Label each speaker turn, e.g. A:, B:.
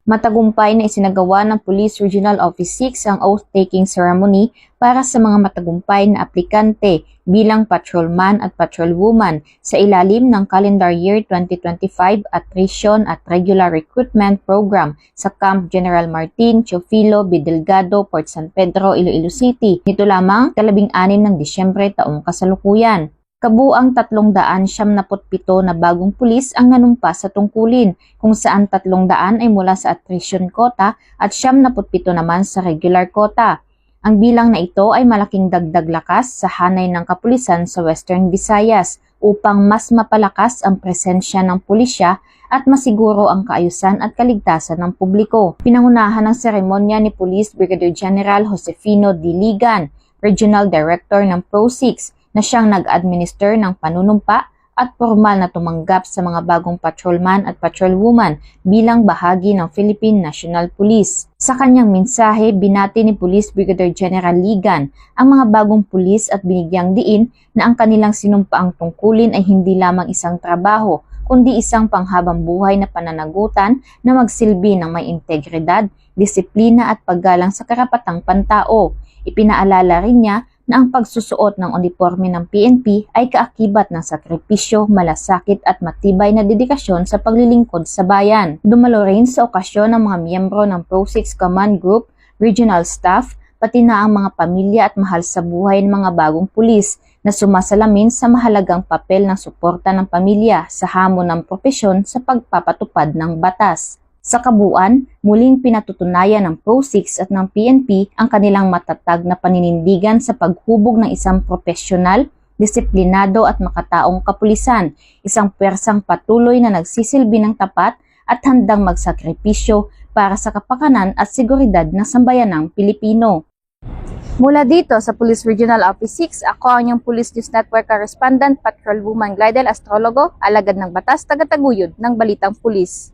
A: Matagumpay na isinagawa ng Police Regional Office 6 ang oath-taking ceremony para sa mga matagumpay na aplikante bilang patrolman at patrolwoman sa ilalim ng calendar year 2025 Attrition at Regular Recruitment Program sa Camp General Martin Teofilo B. Delgado, Port San Pedro, Iloilo City. Nito lamang 16 ng Disyembre taong kasalukuyan. Kabuang 377 na bagong pulis ang nanumpa sa tungkulin, kung saan 300 ay mula sa attrition quota at 77 naman sa regular quota. Ang bilang na ito ay malaking dagdag lakas sa hanay ng kapulisan sa Western Visayas upang mas mapalakas ang presensya ng pulisya at masiguro ang kaayusan at kaligtasan ng publiko. Pinangunahan ng seremonya ni Police Brigadier General Josefino Diligan, Regional Director ng Pro-6, na siyang nag-administer ng panunumpa at formal na tumanggap sa mga bagong patrolman at patrolwoman bilang bahagi ng Philippine National Police. Sa kanyang mensahe, binati ni Police Brigadier General Ligan ang mga bagong pulis at binigyang diin na ang kanilang sinumpaang tungkulin ay hindi lamang isang trabaho, kundi isang panghabang buhay na pananagutan na magsilbi ng may integridad, disiplina at paggalang sa karapatang pantao. Ipinaalala rin niya na ang pagsusuot ng uniforme ng PNP ay kaakibat ng sakripisyo, malasakit at matibay na dedikasyon sa paglilingkod sa bayan. Dumalo rin sa okasyon ng mga miyembro ng Pro-6 Command Group, regional staff, pati na ang mga pamilya at mahal sa buhay ng mga bagong pulis na sumasalamin sa mahalagang papel ng suporta ng pamilya sa hamon ng propesyon sa pagpapatupad ng batas. Sa kabuuan, muling pinatutunayan ng Pro-6 at ng PNP ang kanilang matatag na paninindigan sa paghubog ng isang profesional, disiplinado at makataong kapulisan, isang pwersang patuloy na nagsisilbi ng tapat at handang magsakripisyo para sa kapakanan at seguridad ng sambayanang Pilipino. Mula dito sa Police Regional Office 6, ako ang inyong Police News Network Correspondent, Patrolwoman Glidel Astrologo, alagad ng batas, tagataguyod ng Balitang Pulis.